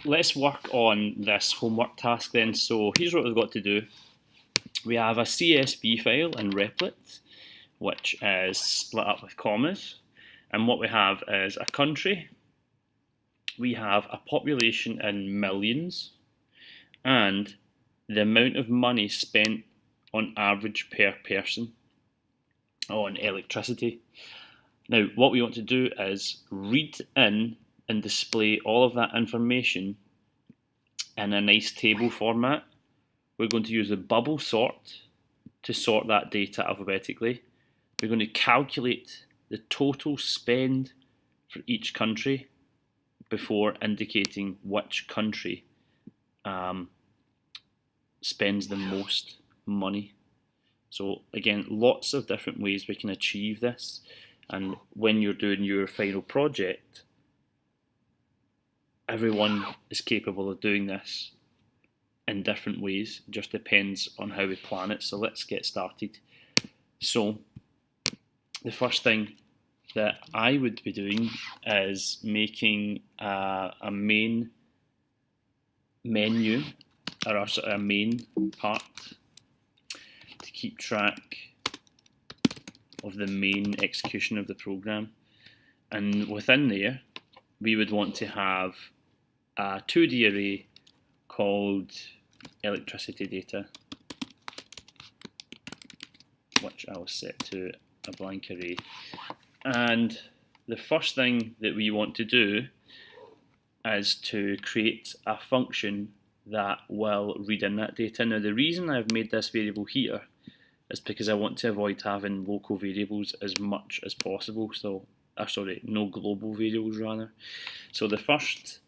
let's work on this homework task then. So here's what we've got to do. We have a CSV file in Replit, which is split up with commas. And what we have is a country, we have a population in millions, and the amount of money spent on average per person on electricity. Now, what we want to do is read in and display all of that information in a nice table format. We're going to use the bubble sort to sort that data alphabetically. We're going to calculate the total spend for each country before indicating which country spends the most money. So again, lots of different ways we can achieve this. And when you're doing your final project, everyone is capable of doing this in different ways. It just depends on how we plan it. So let's get started. So the first thing that I would be doing is making a main menu, or a main part, to keep track of the main execution of the program. And within there, we would want to have a 2D array called electricity data, which I'll set to a blank array. And the first thing that we want to do is to create a function that will read in that data. Now, the reason I've made this variable here is because I want to avoid having local variables as much as possible. So, no global variables rather. So the first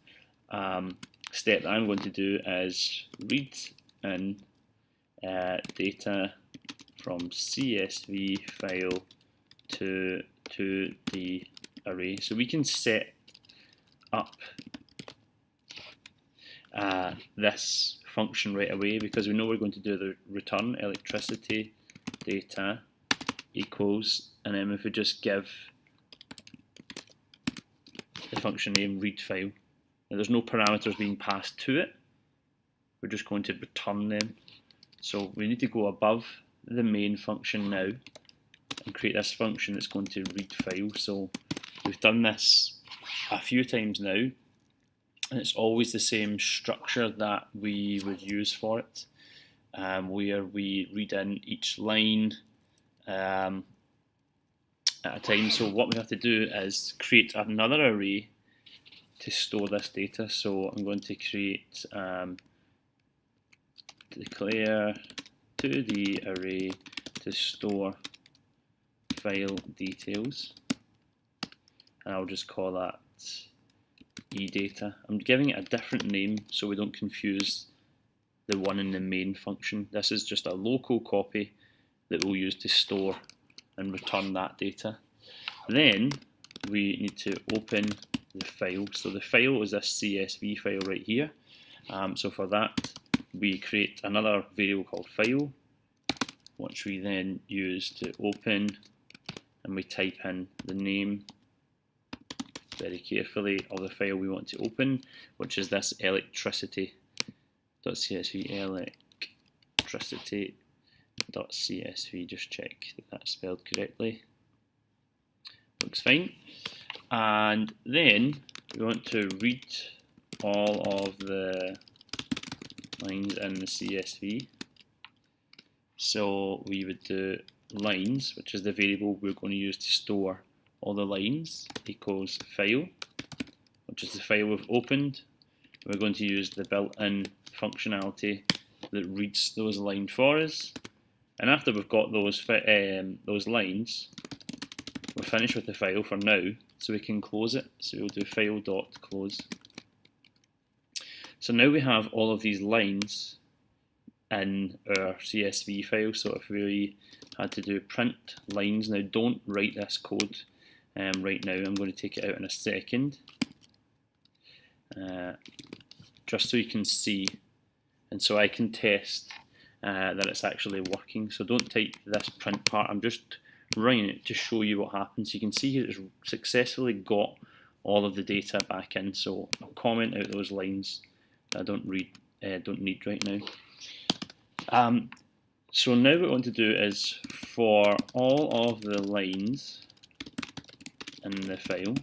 step that I'm going to do is read in data from CSV file to the array. So we can set up this function right away, because we know we're going to do the return electricity data equals, and then if we just give the function name read file, now there's no parameters being passed to it, we're just going to return them. So we need to go above the main function now and create this function that's going to read file. So we've done this a few times now, and it's always the same structure that we would use for it, where we read in each line at a time. So what we have to do is create another array to store this data. So I'm going to create declare to the array to store file details, and I'll just call that eData. I'm giving it a different name so we don't confuse the one in the main function. This is just a local copy that we'll use to store and return that data. Then we need to open the file. So the file is this CSV file right here. So for that, we create another variable called file, which we then use to open, and we type in the name very carefully of the file we want to open, which is this electricity.csv, electricity.csv. Just check that that's spelled correctly. Looks fine. And then we want to read all of the lines in the CSV. So we would do lines, which is the variable we're going to use to store all the lines, equals file, which is the file we've opened. We're going to use the built-in functionality that reads those lines for us. And after we've got those lines, we're finished with the file for now, so we can close it. So we'll do file.close. So now we have all of these lines in our CSV file. So if we had to do print lines, now don't write this code right now, I'm going to take it out in a second, just so you can see, and so I can test that it's actually working. So don't type this print part, I'm just running it to show you what happens. You can see here it's successfully got all of the data back in. So I'll comment out those lines that I don't need right now. So now what we want to do is for all of the lines in the file,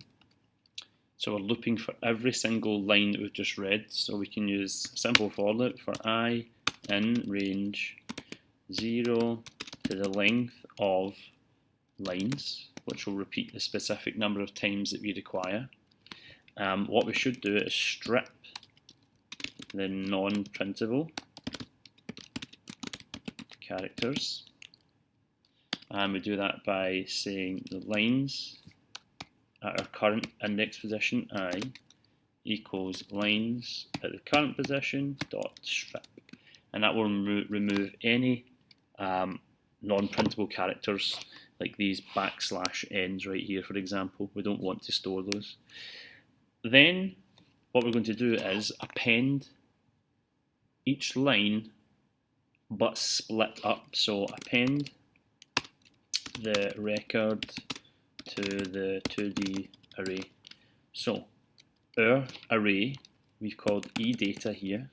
so we're looping for every single line that we've just read, so we can use a simple for loop for I in range 0 to the length of lines, which will repeat the specific number of times that we require. What we should do is strip the non-printable characters, and we do that by saying the lines at our current index position I equals lines at the current position dot strip, and that will remove any non-printable characters like these \ns right here, for example. We don't want to store those. Then what we're going to do is append each line but split up. So append the record to the 2D array. So our array we've called eData here,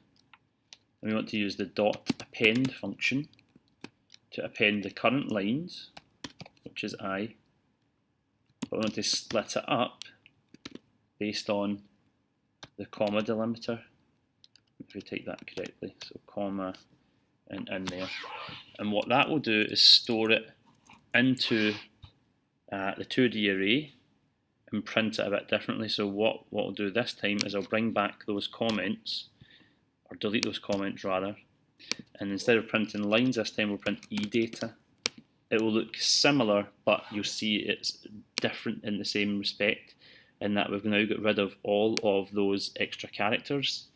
and we want to use the dot append function to append the current lines, which is I, but we want to split it up based on the comma delimiter, if we take that correctly, so comma and in there. And what that will do is store it into the 2D array and print it a bit differently. So what I'll do this time is I'll bring back those comments, or delete those comments rather, and instead of printing lines this time we'll print eData. It will look similar, but you'll see it's different in the same respect, in that we've now got rid of all of those extra characters,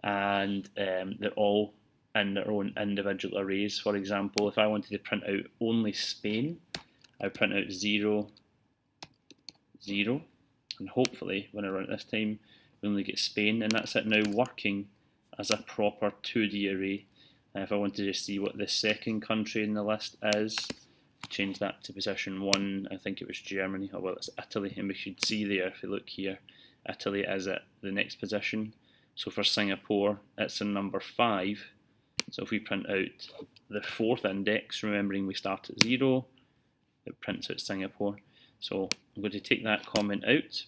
and they're all in their own individual arrays. For example, if I wanted to print out only Spain, I print out 0, 0, and hopefully when I run it this time we only get Spain, and that's it now working as a proper 2D array. And if I wanted to see what the second country in the list is, change that to position 1, I think it was Germany, or well it's Italy, and we should see there, if you look here, Italy is at the next position. So for Singapore it's in number 5, so if we print out the 4th index, remembering we start at 0, it prints out Singapore. So I'm going to take that comment out,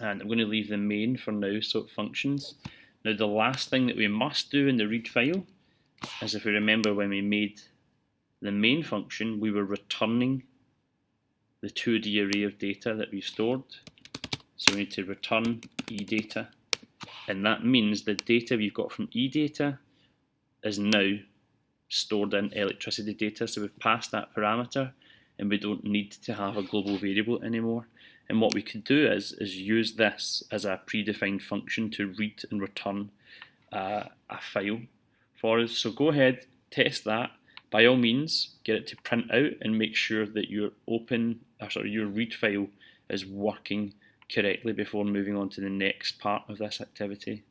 and I'm going to leave the main for now so it functions. Now the last thing that we must do in the read file is, if we remember when we made the main function, we were returning the 2D array of data that we stored. So we need to return eData, and that means the data we've got from eData is now stored in electricity data. So we've passed that parameter and we don't need to have a global variable anymore. And what we could do is use this as a predefined function to read and return a file for us. So go ahead, test that. By all means, get it to print out and make sure that your your read file is working correctly before moving on to the next part of this activity.